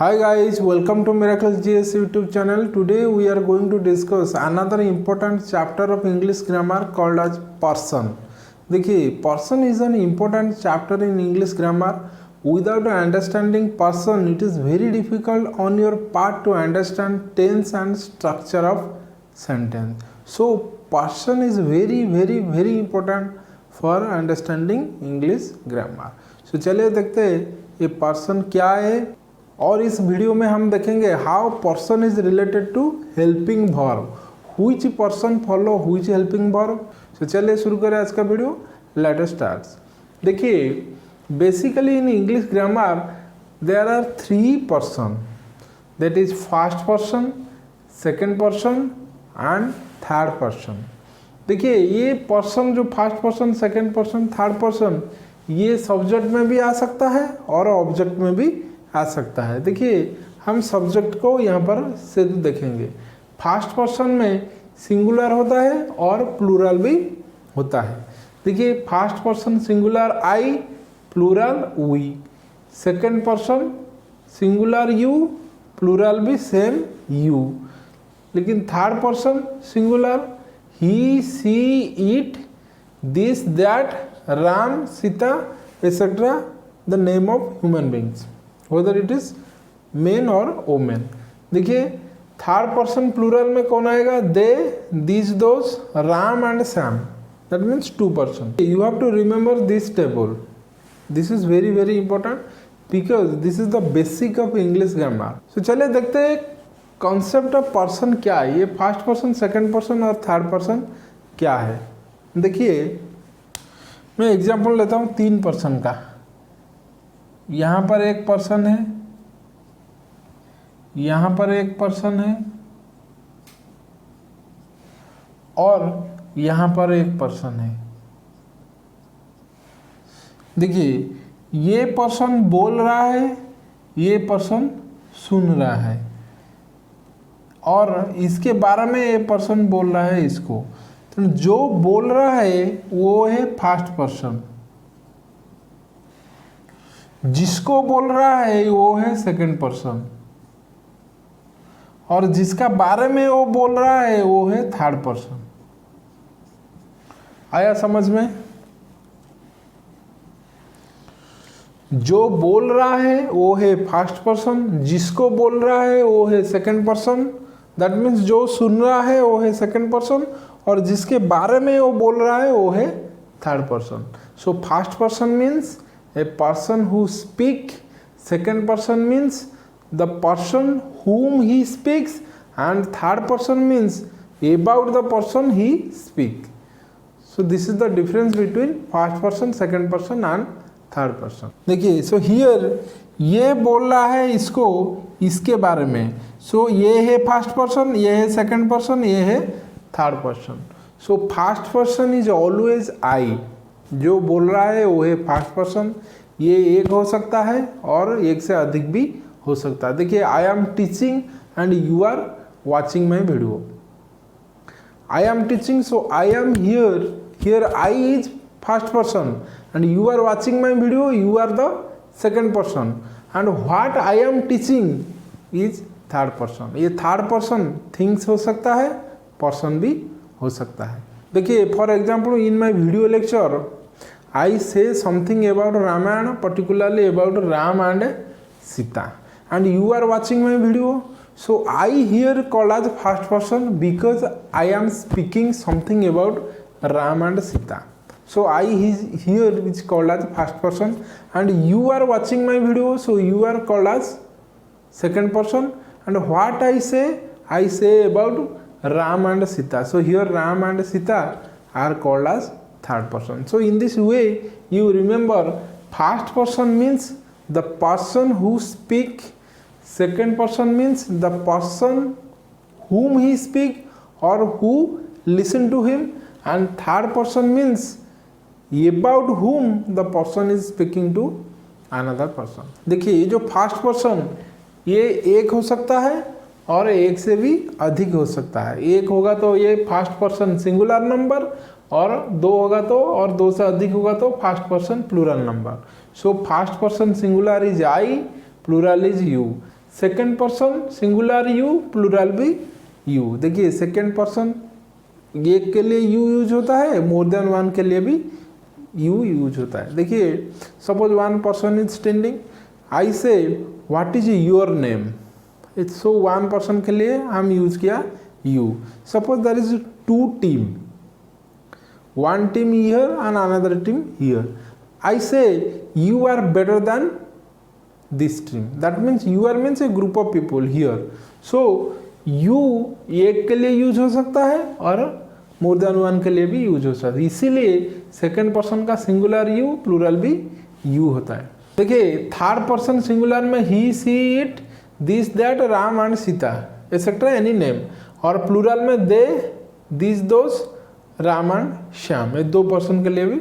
Hi guys, welcome to Miracles GS YouTube channel. Today we are going to discuss another important chapter of English grammar called as person. देखिए person is an important chapter in English grammar. Without understanding person, it is very difficult on your part to understand tense and structure of sentence. So person is very important for understanding English grammar. So चलिए देखते हैं ये person क्या है, और इस video में हम देखेंगे how person is related to helping verb, which person follow which helping verb. तो चलिए शुरू करें आज का वीडियो। Let us start. देखिए basically in English grammar there are three person, that is first person, second person and third person. देखिए ये person जो first person, second person, third person, ये सब्जेक्ट में भी आ सकता है और ऑब्जेक्ट में भी आ सकता है। देखिए हम सब्जेक्ट को यहाँ पर से देखेंगे। फर्स्ट पर्सन में सिंगुलर होता है और प्लूरल भी होता है। देखिए first person singular I, plural we. Second person singular you, plural भी सेम यू। लेकिन third person singular he, she, it, this, that, Ram, Sita etcetera, the name of human beings, whether it is men or women। देखिए third person plural में कौन आएगा? They, this, those, Ram and Shyam. That means two person. You have to remember this table. This is very important because this is the basic of English grammar. So चलिए देखते हैं concept of person क्या है। ये first person, second person और third person क्या है। देखिए मैं एग्जाम्पल लेता हूँ तीन पर्सन का। यहाँ पर एक पर्सन है, यहाँ पर एक पर्सन है और यहाँ पर एक पर्सन है। देखिए ये पर्सन बोल रहा है, ये पर्सन सुन रहा है और इसके बारे में ये पर्सन बोल रहा है इसको। तो जो बोल रहा है वो है फर्स्ट पर्सन, जिसको बोल रहा है वो है सेकंड पर्सन और जिसका बारे में वो बोल रहा है वो है थर्ड पर्सन। आया समझ में? जो बोल रहा है वो है फर्स्ट पर्सन, जिसको बोल रहा है वो है सेकंड पर्सन। दैट मीन्स जो सुन रहा है वो है सेकंड पर्सन और जिसके बारे में वो बोल रहा है वो है third person. So first person means a person who speak, second person means the person whom he speaks, and third person means about the person he speak. So this is the difference between first person, second person and third person. देखिए so here ये बोल रहा है इसको, इसके बारे में। so ये है फर्स्ट पर्सन, ये है सेकंड पर्सन, ये है third person. so first person is always I. जो बोल रहा है वो है फर्स्ट पर्सन। ये एक हो सकता है और एक से अधिक भी हो सकता है। देखिए I am teaching and you are watching my video. I am teaching, so I am here, here I is first person and you are watching my video, you are the second person and what I am teaching is third person. ये third person things हो सकता है, person भी हो सकता है। देखिए for example in my video lecture I say something about Ramayana, particularly about Ram and Sita, and you are watching my video. So I here called as first person because I am speaking something about Ram and Sita. So I here is called as first person, and you are watching my video, so you are called as second person. And what I say about Ram and Sita. So here Ram and Sita are called as third person. So in this way you remember first person means the person who speak, second person means the person whom he speak or who listen to him, and third person means about whom the person is speaking to another person. देखिए ये जो first person ये एक हो सकता है और एक से भी अधिक हो सकता है। एक होगा तो ये फर्स्ट पर्सन सिंगुलर नंबर, और दो होगा तो, और दो से अधिक होगा तो first person plural number. So first person singular is I, plural is you. Second person singular you, plural भी यू। देखिए सेकेंड पर्सन एक के लिए यू यूज होता है, मोर देन वन के लिए भी यू यूज होता है। देखिए suppose one person is standing, I say what is your name, it's so one person के लिए हम यूज किया you. Suppose there is two team, one team here and another team here, I say you are better than this team, that means you are means a group of people here, so you एक के लिए use हो सकता है और more than one के लिए भी यूज हो सकता है, इसीलिए सेकेंड पर्सन का सिंगुलर यू, प्लूरल भी यू होता है। देखिए थर्ड पर्सन सिंगुलर में he, she, it, this, that, Ram and Sita etcetera any name, और प्लूरल में they, this, those, Ram and Shyam, ये दो पर्सन के लिए भी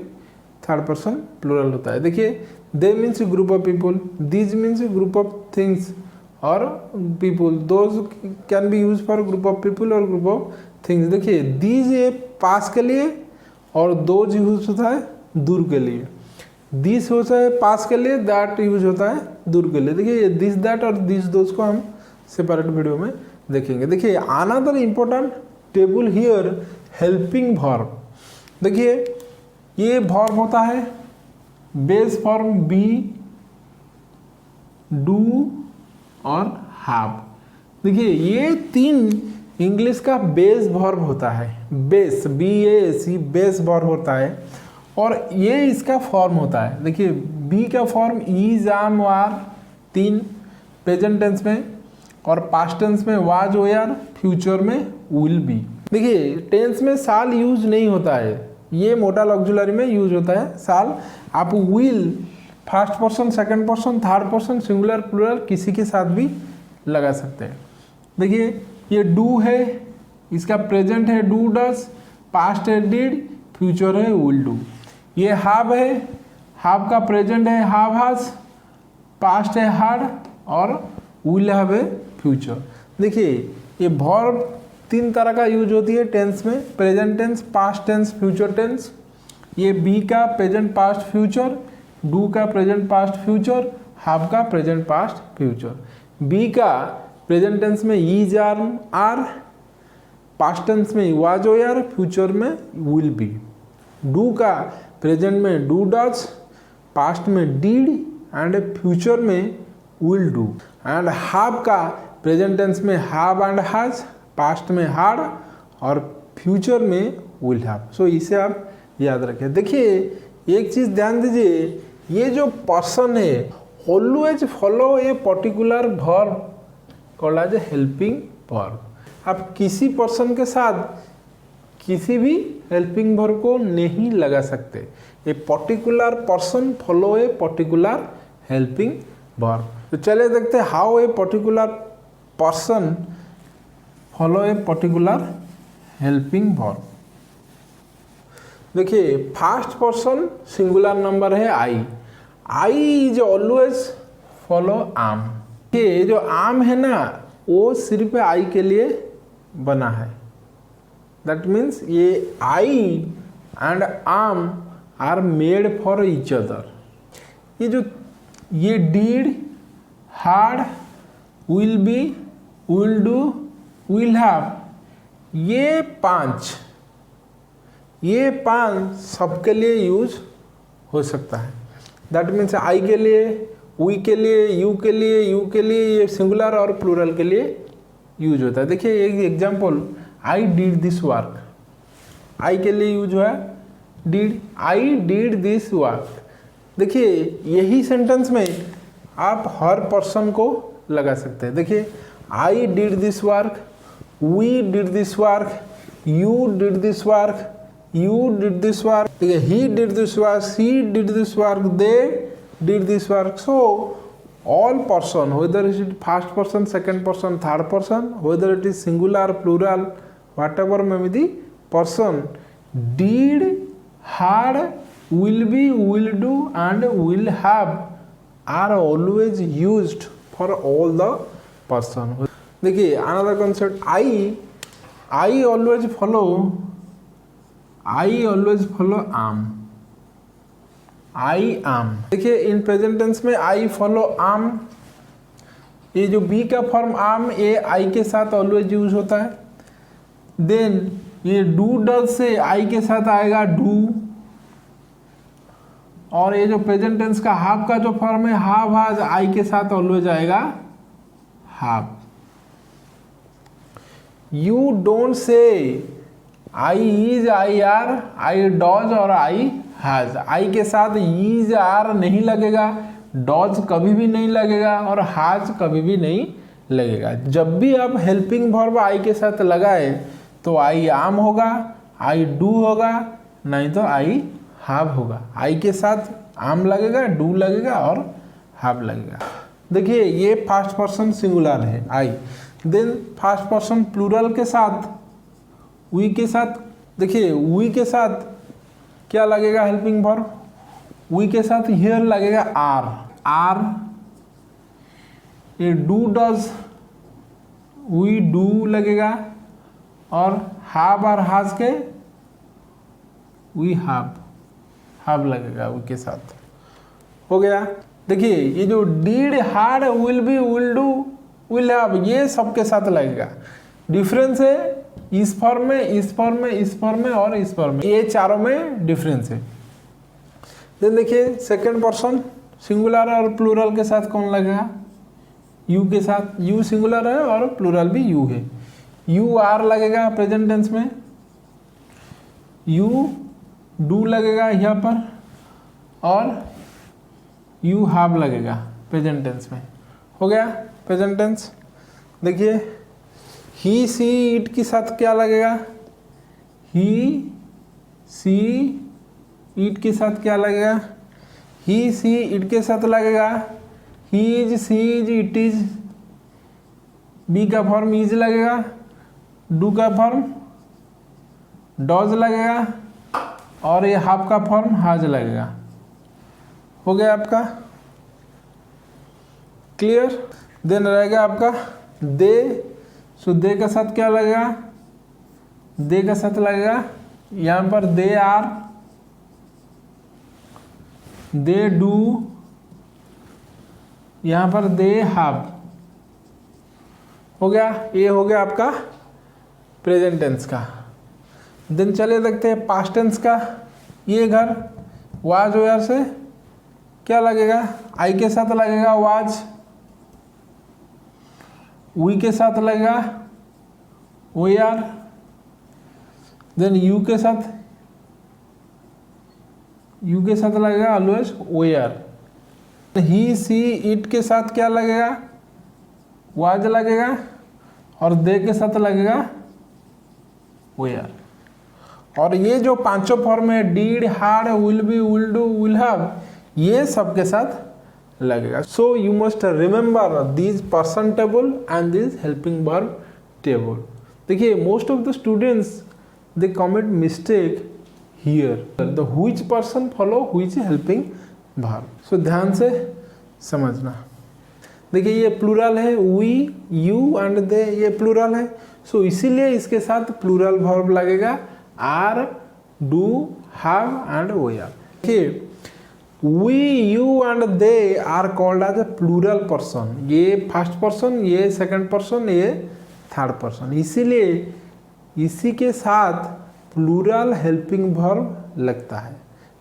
थर्ड पर्सन प्लूरल होता है। देखिए they means group of people, these means group of things और people, those can be use for group of people और ग्रुप ऑफ थिंग्स। देखिए दीज ये पास के लिए और दोज यूज होता है दूर के लिए, दिस होता है पास के लिए, दैट यूज होता है दूर के लिए। देखिए दिस, दैट और दिस, दोज को हम सेपरेट वीडियो में देखेंगे। देखिए another important table here, helping verb. देखिए ये वर्ब होता है बेस फॉर्म बी, डू और हैव। देखिए ये तीन इंग्लिश का बेस वर्ब होता है, बेस, BASE बेस वर्ब होता है, और ये इसका फॉर्म होता है। देखिए बी का फॉर्म इज, आम, वार, तीन प्रेजेंट टेंस में, और पास्ट टेंस में वाज, वेयर, फ्यूचर में विल बी। देखिए टेंस में साल यूज नहीं होता है, ये मोटा ऑक्सिलरी में यूज होता है साल। आप will first person, second person, third person, singular, plural किसी के साथ भी लगा सकते हैं। देखिए ये डू है, इसका प्रेजेंट है डू डस, पास्ट है डिड, फ्यूचर है विल डू। ये हैव है, हैव का प्रेजेंट है हैव हैज, पास्ट है हैड और विल हैव है फ्यूचर। देखिए ये वर्ब तीन तरह का यूज होती है टेंस में, present tense, past tense, future tense. ये बी का प्रेजेंट पास्ट फ्यूचर, डू का प्रेजेंट पास्ट फ्यूचर, हैव का प्रेजेंट पास्ट फ्यूचर। बी का प्रेजेंट टेंस में इज, आर, पास्ट टेंस में वाज, वेयर, फ्यूचर में विल बी। डू का present में डू डज, पास्ट में डिड एंड फ्यूचर में विल डू। एंड हैव का प्रेजेंट टेंस में हैव एंड हैज, पास्ट में हैड और फ्यूचर में विल हैव। सो इसे आप याद रखें। देखिए एक चीज़ ध्यान दीजिए, ये जो पर्सन है always follow a particular verb called as a helping verb. आप किसी पर्सन के साथ किसी भी हेल्पिंग वर्ब को नहीं लगा सकते, a particular person follow a particular helping verb. तो चलिए देखते हैं how a particular person follow a particular helping verb. देखिए फर्स्ट पर्सन सिंगुलर नंबर है आई इज ऑलवेज फॉलो आम। ये जो आम है ना वो सिर्फ आई के लिए बना है, दैट मीन्स ये I and am are made for each other. ये did, had, will be, will do, will have, ये पांच सबके लिए यूज हो सकता है। दैट मीन्स आई के लिए, वी के लिए, यू के लिए, ये सिंगुलर और प्लूरल के लिए यूज होता है। देखिए एक example, I did this work, I के लिए यूज हुआ है did, I did this work. देखिए यही सेंटेंस में आप हर पर्सन को लगा सकते हैं। देखिए I did this work, we did this work, you did this work, you did this work, he did this work, she did this work, they did this work. So all person, whether it is first person, second person, third person, whether it is singular, plural, whatever may be the person, did, had, will be, will do and will have are always used for all the person. देखिए another concept, I always follow am, I am। देखिए in present tense में I follow am, ये जो B का form आम, ये आई के साथ ऑलवेज यूज होता है। देन ये डू डज से आई के साथ आएगा डू, और ये जो प्रेजेंट टेंस का हाफ का जो फॉर्म है हाव हैज, आई के साथ ऑलवेज आएगा हाव। You don't say I is, I are, I does और आई हैज। आई के साथ इज आर नहीं लगेगा, डॉज कभी भी नहीं लगेगा और हैज कभी भी नहीं लगेगा। जब भी आप हेल्पिंग वर्ब आई के साथ लगाए तो आई आम होगा, आई डू होगा, नहीं तो आई हैव होगा। आई के साथ आम लगेगा, डू लगेगा और हैव लगेगा। देखिए ये फर्स्ट पर्सन सिंगुलर है आई। देन फर्स्ट पर्सन प्लूरल के साथ वी के साथ, देखिए वी के साथ क्या लगेगा हेल्पिंग वर्ब, वी के साथ हियर लगेगा आर, आर। ये डू डज, वी डू लगेगा, और हैव और हैज के वी हैव लगेगा वी के साथ। हो गया। देखिए ये जो did, had, will be, will do, will have, ये सबके साथ लगेगा। डिफरेंस है इस फॉर्म में, इस फॉर्म में, इस फॉर्म में और इस फॉर्म में, ये चारों में डिफरेंस है। देन देखिए सेकंड पर्सन सिंगुलर और प्लूरल के साथ कौन लगेगा, यू के साथ। यू सिंगुलर है और प्लूरल भी यू है। यू आर लगेगा प्रेजेंट टेंस में, यू डू लगेगा यहाँ पर, और यू हैव लगेगा प्रेजेंट टेंस में। हो गया प्रेजेंट टेंस। देखिए ही सी इट के साथ क्या लगेगा, ही सी इट के साथ क्या लगेगा, ही सी इट के साथ लगेगा he is, she is, it is. Be का फॉर्म इज लगेगा, डू का फॉर्म डॉज लगेगा, और ये हाफ का फॉर्म हैज लगेगा। हो गया आपका क्लियर। देन रहेगा आपका दे। सो दे के साथ क्या लगेगा, दे के साथ लगेगा यहाँ पर दे आर, दे डू, यहाँ पर दे हैव। हो गया, ये हो गया आपका प्रेजेंट टेंस का। देन चलिए देखते हैं पास्ट टेंस का। ये घर वाज वेयर से क्या लगेगा, आई के साथ लगेगा वाज, वी के साथ लगेगा वी आर, देन यू के साथ लगेगा always we are. He she it के साथ क्या लगेगा, वाज लगेगा, और दे के साथ लगेगा वी आर। और ये जो पांचों फॉर्म है did, had, will be, will do, will have, ये सबके साथ लगेगा। So you must remember this person table and this helping verb table. देखिए most of the students they commit mistake here, the which person follow which helping verb. So ध्यान से समझना। देखिए ये प्लूरल है, वी, यू एंड दे, ये plural है। सो इसीलिए इसके साथ प्लूरल वर्ब लगेगा are, do, have and we are. देखिए we, you and they are called as a plural person। ये फर्स्ट पर्सन, ये सेकंड पर्सन, ये थर्ड पर्सन, इसीलिए इसी के साथ प्लूरल हेल्पिंग वर्ब लगता है।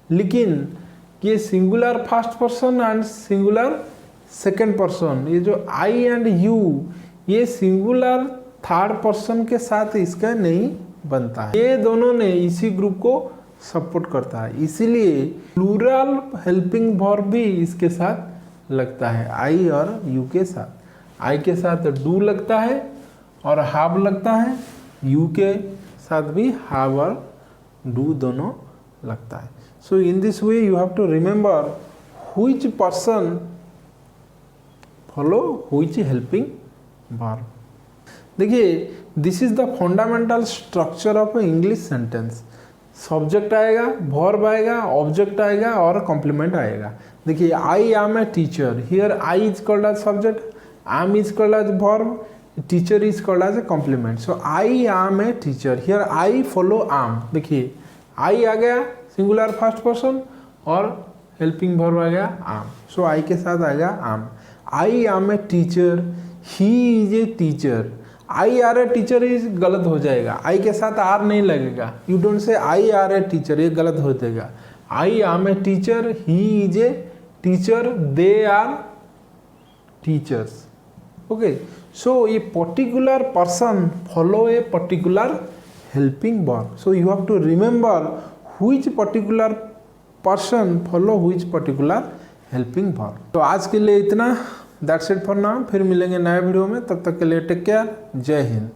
लेकिन ये singular first person and singular second person, ये जो आई एंड यू, ये सिंगुलर थर्ड पर्सन के साथ इसका नहीं बनता है। ये दोनों ने इसी ग्रुप को सपोर्ट करता है, इसीलिए प्लूरल हेल्पिंग वर्ब भी इसके साथ लगता है आई और यू के साथ। आई के साथ डू लगता है और हैव लगता है, यू के साथ भी हैव और डू दोनों लगता है। So in this way you have to remember which person follow which helping verb. देखिए this is the fundamental structure of English sentence. Subject आएगा, वर्ब आएगा, ऑब्जेक्ट आएगा और कॉम्प्लीमेंट आएगा। देखिए I am a teacher, here I is called as subject, am is called as verb, teacher is called as a complement. So I am a teacher, here I follow am. देखिए I आ गया singular first person और helping verb आ गया am. So I के साथ आ गया am. I am a teacher, he is a teacher. I are a teacher is गलत हो जाएगा, आई के साथ आर नहीं लगेगा। You don't say I are a teacher, ये गलत हो जाएगा। I am a teacher, he is a teacher, they are teachers. Okay, so ये particular person follow a particular helping verb. So you have to remember which particular person follow which particular helping verb. तो आज के लिए इतना, that's it for now. फिर मिलेंगे नए video में, तब तक के लिए टेक केयर, जय हिंद।